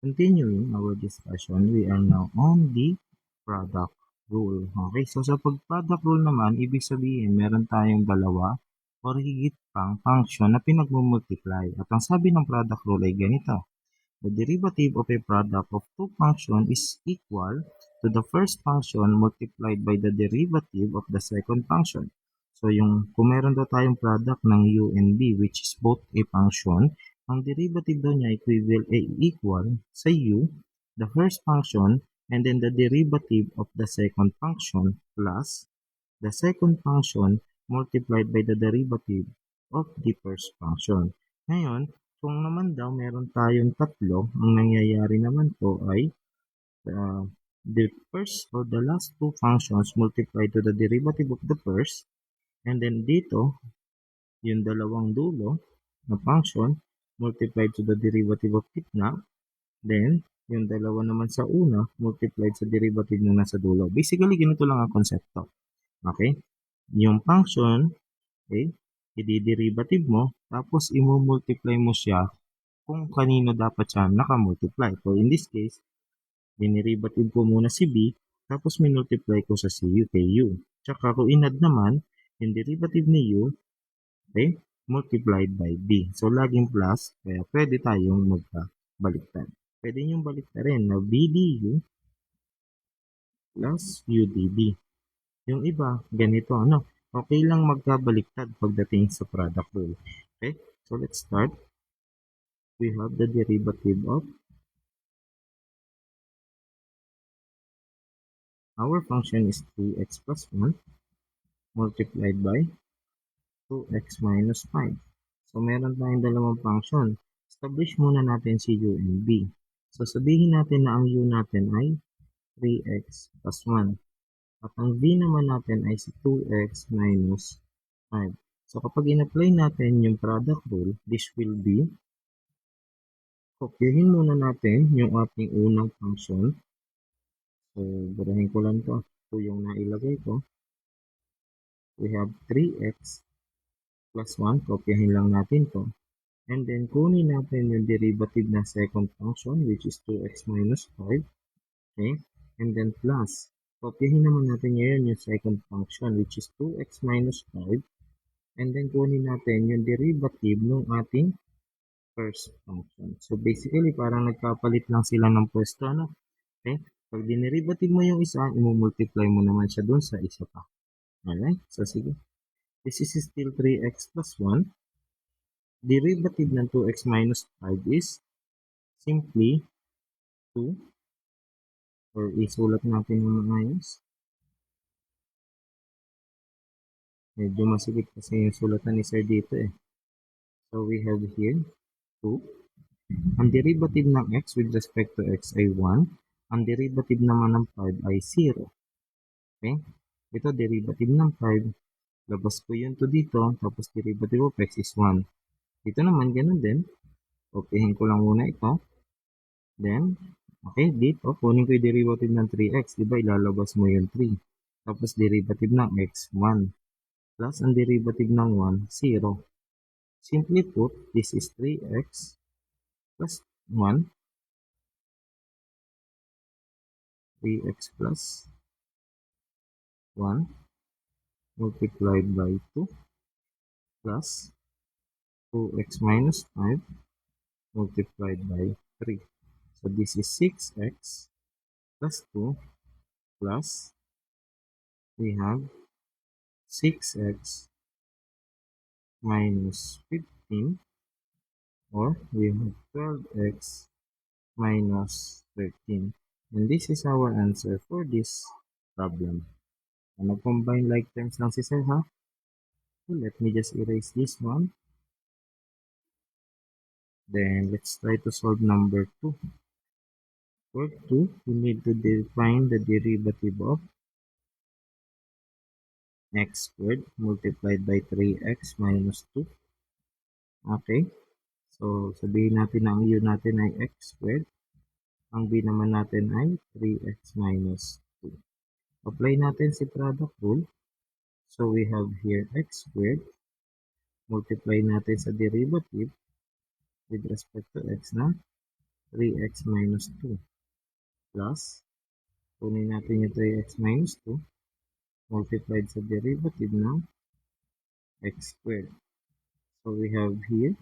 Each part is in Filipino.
Continuing our discussion, we are now on the product rule. Okay, so sa pag-product rule naman, ibig sabihin meron tayong dalawa o higit pang function na pinagmumultiply. At ang sabi ng product rule ay ganito. The derivative of a product of two functions is equal to the first function multiplied by the derivative of the second function. So kung meron daw tayong product ng u and b which is both a function, ang derivative daw niya equal sa u, the first function, and then the derivative of the second function plus the second function multiplied by the derivative of the first function. Ngayon, kung naman daw meron tayong tatlo, ang nangyayari naman po ay the first or the last two functions multiplied to the derivative of the first, and then dito, yung dalawang dulo na function multiplied to the derivative of gitna, then yung dalawa naman sa una multiplied sa derivative ng nasa dulo. Basically, ganito lang ang konsepto. Okay? Yung function, okay, i-derivative mo, tapos i-multiply mo siya kung kanino dapat siya nakamultiply. So, in this case, dinerivative ko muna si b, tapos minultiply ko sa si u kay u. Tsaka kung inad naman, yung derivative ni u, okay, multiplied by b. So, laging plus, kaya pwede tayong magpabaliktad. Pwede niyong baliktarin na b du plus u db. Yung iba, ganito, ano? Okay lang magkabaliktad pagdating sa product rule. Okay? So, let's start. We have the derivative of our function is 3x plus 1 multiplied by 2x minus 5. So, meron tayong dalawang function. Establish muna natin si u and b. So, sabihin natin na ang u natin ay 3x plus 1. At ang b naman natin ay si 2x minus 5. So, kapag in-apply natin yung product rule, this will be, kopyahin muna natin yung ating unang function. So, burahin ko lang to. Ito yung nailagay ko. We have 3x plus 1. Kopyahin lang natin to. And then, kunin natin yung derivative na second function, which is 2x minus 5. Okay? And then, plus. Kopyahin naman natin ngayon yung second function, which is 2x minus 5. And then, kunin natin yung derivative ng ating first function. So, basically, parang nagkapalit lang sila ng pwesto, no? Okay? Pag dinerivative mo yung isa, i-multiply mo naman siya dun sa isa pa. Alright? So, sige. This is still 3x plus 1. Derivative ng 2x minus 5 is simply 2. Or isulat natin ng maayos. Medyo masikip kasi yung sulatan ni Sir dito eh. So, we have here 2. Ang derivative ng x with respect to x ay 1. Ang derivative naman ng 5 ay 0. Okay? Ito, derivative ng 5. Labas ko yun to dito. Tapos, derivative of x is 1. Dito naman, ganun din. Kopyahin ko lang muna ito. Then, okay, dito, kunin ko yung derivative ng 3x. Diba, ilalabas mo yung 3. Tapos, derivative ng x, 1. Plus, ang derivative ng 1, 0. Simply put, this is 3x plus 1. 3x plus 1 multiplied by 2 plus 2x minus 5 multiplied by 3. So, this is 6x plus 2 plus we have 6x minus 15 or we have 12x minus 13. And this is our answer for this problem. And combine like terms lang si Sir, ha? So let me just erase this one. Then let's try to solve number 2. For 2, we need to define the derivative of x squared multiplied by 3x minus 2. Okay? So, sabihin natin na ang u natin ay x squared. Ang b naman natin ay 3x minus 2. Apply natin si product rule. So, we have here x squared. Multiply natin sa derivative with respect to x na 3x minus 2 plus, kunin natin yung 3x minus 2 multiplied sa derivative ng x squared. So we have here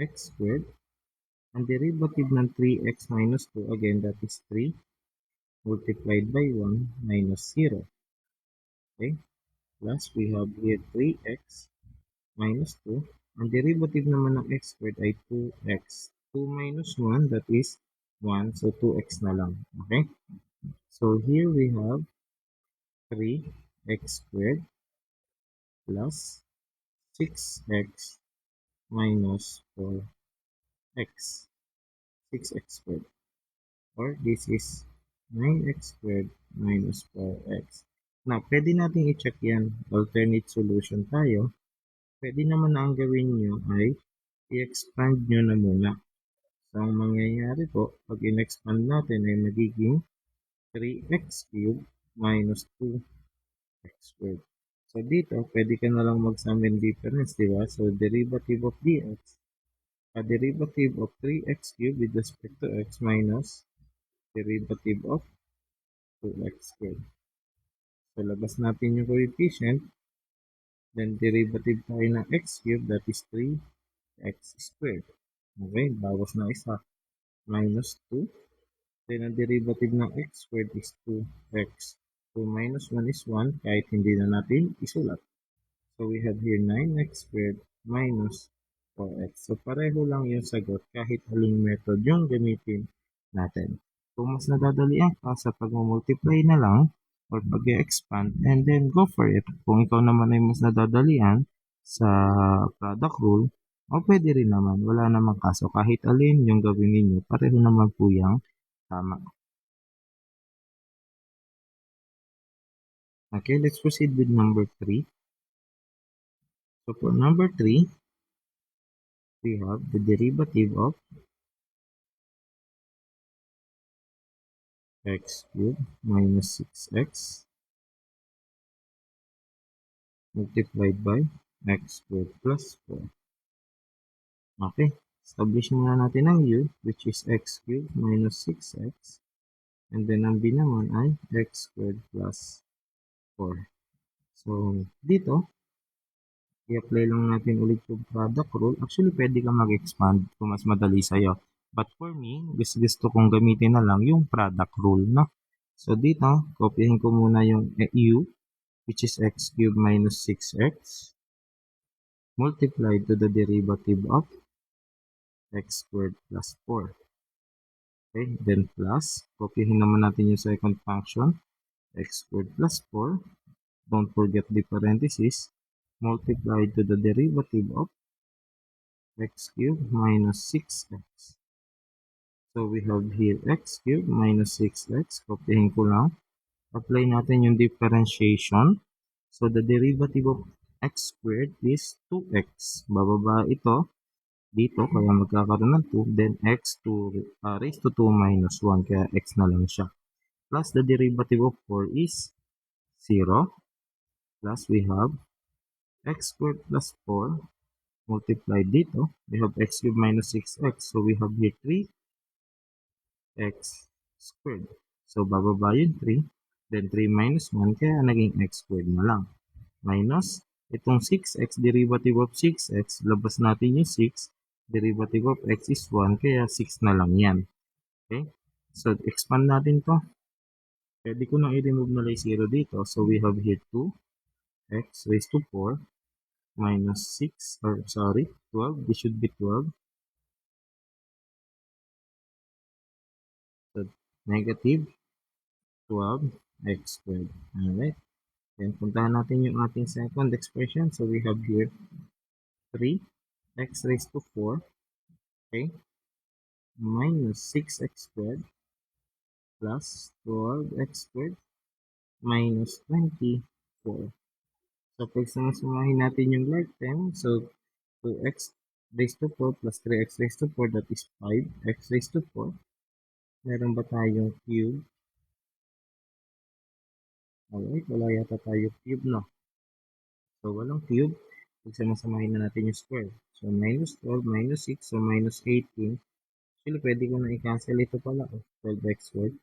x squared. Ang derivative ng 3x minus 2, again, that is 3 multiplied by 1 minus 0. Okay? Plus, we have here 3x minus 2. Ang derivative naman ng x squared ay 2x. 2 minus 1, that is 1. So, 2x na lang. Okay? So, here we have 3x squared plus 6x minus 4x. 6x squared. Or this is 9x squared minus 4x. Now, pwede natin i-check yan. Alternate solution tayo. Pwede naman na ang gawin nyo ay i-expand nyo na muna. So, ang mangyayari po, pag in-expand natin ay magiging 3x cubed minus 2x squared. So, dito, pwede ka na lang mag-sum and difference, di ba? So, derivative of dx, a derivative of 3x cubed with respect to x minus derivative of 2x squared. So, labas natin yung coefficient. Then, derivative tayo ng x cubed, that is 3x squared. Okay, bawas na isa. Minus 2. Then, ang derivative ng x squared is 2x. So, minus 1 is 1, kahit hindi na natin isulat. So, we have here 9x squared minus 4x. So, pareho lang yung sagot kahit aling method yung gamitin natin. Kung mas nadadalian ka sa pag-multiply na lang or pag-expand, and then go for it. Kung ikaw naman ay mas nadadalian sa product rule, o pwede rin naman, wala namang kaso. Kahit alin yung gawin ninyo, pareho naman po yung tama. Okay, let's proceed with number 3. So for number 3, we have the derivative of x cubed minus 6x multiplied by x squared plus 4. Okay, establish muna natin ang u, which is x cubed minus 6x. And then ang b naman ay x squared plus 4. So, dito, i-apply lang natin ulit yung product rule. Actually, pwede ka mag-expand kung mas madali sa'yo. But for me, gusto kong gamitin na lang yung product rule, no? So, dito, kopyahin ko muna yung u, which is x cubed minus 6x multiplied to the derivative of x squared plus 4. Okay, then plus, kopyahin naman natin yung second function, x squared plus 4. Don't forget the parenthesis, multiplied to the derivative of x cubed minus 6x. So, we have here x cubed minus 6x. Kopyahin ko lang. Apply natin yung differentiation. So, the derivative of x squared is 2x. Bababa ito dito, kaya magkakaroon ng 2. Then, x raised to 2 minus 1. Kaya x na lang siya. Plus, the derivative of 4 is 0. Plus, we have x squared plus 4 multiplied dito. We have x cubed minus 6x. So, we have here 3x squared. So, bababa yung 3. Then, 3 minus 1. Kaya naging x squared na lang. Minus, itong 6x, derivative of 6x. Labas natin yung 6. Derivative of x is 1. Kaya 6 na lang yan. Okay? So, expand natin to. Pwede ko nang i-remove na lang 0 dito. So, we have here 2x raised to 4 minus 6, or sorry, 12. This should be 12. So, negative 12x squared. Alright. Then, puntahan natin yung ating second expression. So, we have here 3x raised to 4. Okay. Minus 6x squared plus 12x squared minus 24. So, pag sumahin natin yung like term, so 2x raised to 4 plus 3x raised to 4, that is 5x raised to 4. Meron ba tayong cube? Alright, wala yata tayo cube, no? So, walang cube. Pag sumasamahin na natin yung square. So, minus 12 minus 6, so minus 18. Actually, pwede ko na i-cancel ito pala. 12x squared.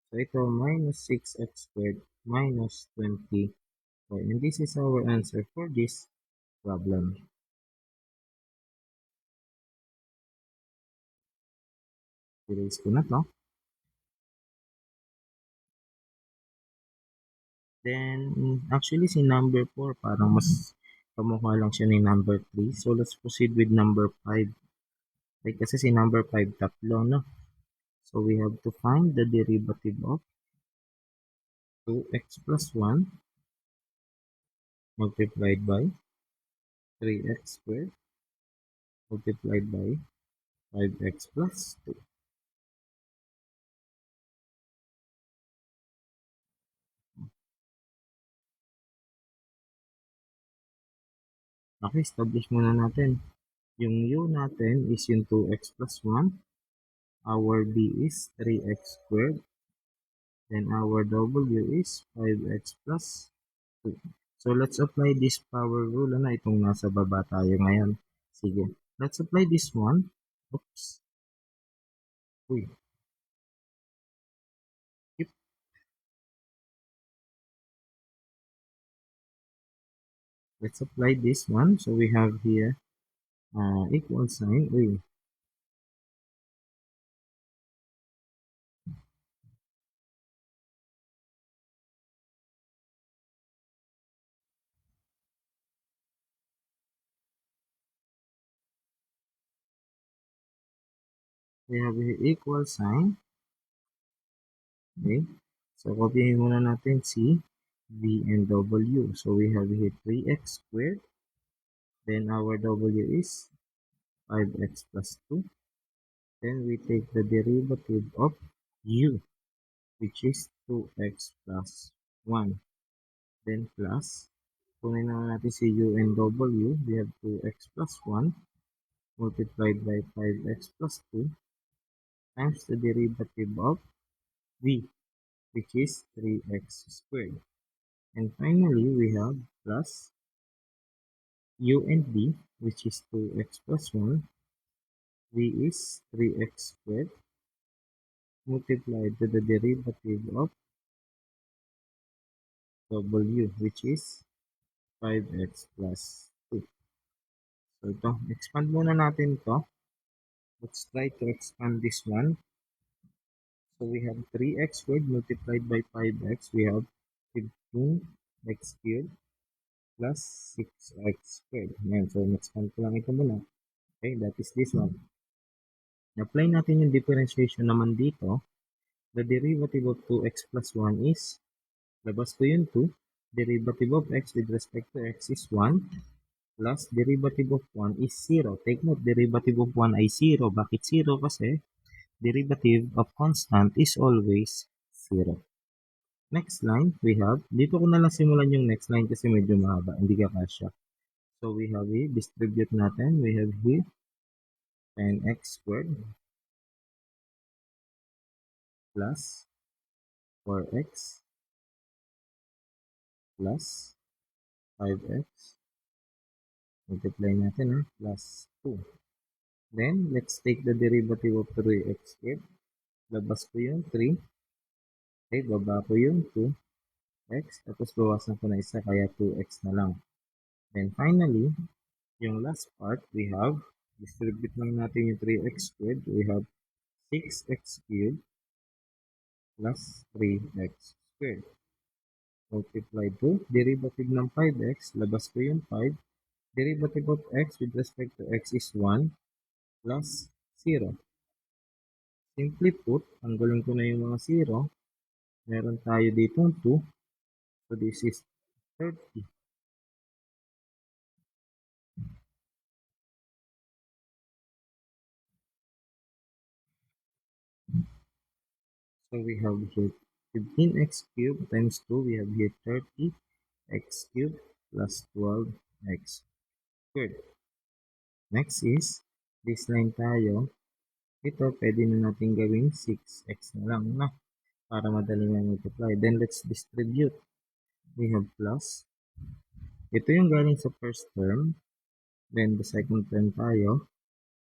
So, ito minus 6x squared minus 24. And this is our answer for this problem. Erase ko na to. Then, actually, si number 4, parang mas kamukha lang siya ni number 3. So, let's proceed with number 5. Like, kasi si number 5, tatlo, no? So, we have to find the derivative of 2x plus 1 multiplied by 3x squared multiplied by 5x plus 2. Okay, establish muna natin. Yung u natin is yung 2x plus 1. Our b is 3x squared. Then our w is 5x plus 2. So, let's apply this power rule. Ano, itong nasa baba tayo ngayon. Sige. Let's apply this one. Oops. Uy. Yep. Let's apply this one. So, we have here equal sign. Uy. We have here equal sign. Okay. So, copyhin muna natin si v and w. So, we have here 3x squared. Then, our w is 5x plus 2. Then, we take the derivative of u, which is 2x plus 1. Then, plus, kunin naman natin si u and w. We have 2x plus 1 multiplied by 5x plus 2 times the derivative of v, which is 3x squared. And finally, we have plus u and v, which is 2x plus 1. V is 3x squared multiplied to the derivative of w, which is 5x plus 2. So, ito, expand muna natin to. Let's try to expand this one. So, we have 3x squared multiplied by 5x. We have 15x cubed plus 6x squared. Ayan, so, expand ko lang ito muna. Okay, that is this one. Apply natin yung differentiation naman dito. The derivative of 2x plus 1 is, labas ko yung 2. Derivative of x with respect to x is 1. Plus derivative of 1 is 0. Take note, derivative of 1 ay 0. Bakit 0? Kasi derivative of constant is always 0. Next line, we have, dito ko na lang simulan yung next line kasi medyo mahaba, hindi ka kasya. So we have here, distribute natin, we have here 10x squared plus 4x plus 5x. Multiply natin plus 2. Then, let's take the derivative of 3x squared. Labas ko yung 3. Okay, baba ko yung 2x. Tapos bawasan ko na isa, kaya 2x na lang. Then, finally, yung last part, we have, distribute lang natin yung 3x squared. We have 6x cubed plus 3x squared. Multiply to derivative ng 5x. Labas ko yung 5. Derivative of x with respect to x is 1 plus 0. Simply put, tanggalin ko na yung mga 0. Meron tayo dito 2. So, this is 30. So, we have here 15x cubed times 2. We have here 30x cubed plus 12x squared. Next is, this line tayo. Ito, pwede na natin gawing 6x na lang na para madali na multiply. Then, let's distribute. We have plus. Ito yung galing sa first term. Then, the second term tayo.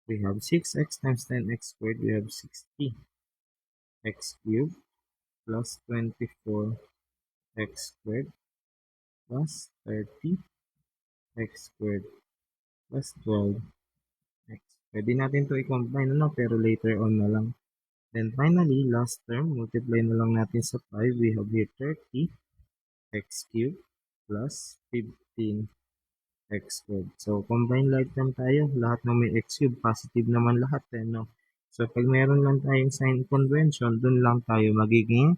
We have 6x times 10x squared. We have 60x cubed plus 24x squared plus 30x squared plus 12x. Pwede natin to i-combine, pero later on na lang. Then finally, last term, multiply na lang natin sa 5. We have here 30x cubed plus 15x squared. So, combine like term tayo. Lahat ng may x cubed, positive naman lahat. No? So, pag meron lang tayong sign convention, dun lang tayo magiging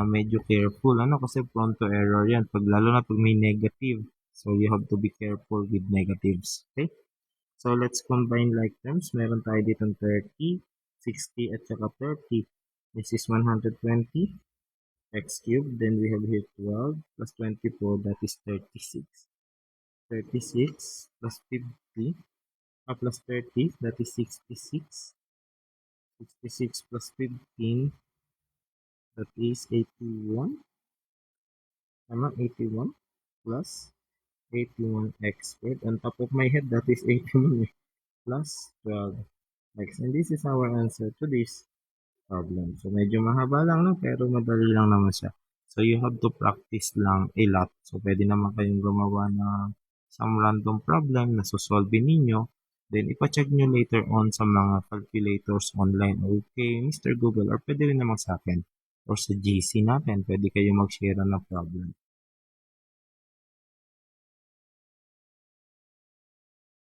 medyo careful. Kasi prone to error yan. Lalo na pag may negative. So, you have to be careful with negatives. Okay? So, let's combine like terms. Meron tayo dito 30, 60, at saka 30. This is 120 x cubed. Then we have here 12 plus 24, that is 36. 36 plus 50, plus 30, that is 66. 66 plus 15, that is 81. Tama, 81 plus 81x squared. On top of my head, that is 81 plus 12x. And this is our answer to this problem. So, medyo mahaba lang, pero madali lang naman siya. So, you have to practice lang a lot. So, pwede naman kayong gumawa ng some random problem na susolve ninyo. Then, ipacheck nyo later on sa mga calculators online or kay Mr. Google or pwede rin naman sa akin or sa GC natin. Pwede kayo mag-share ng problem.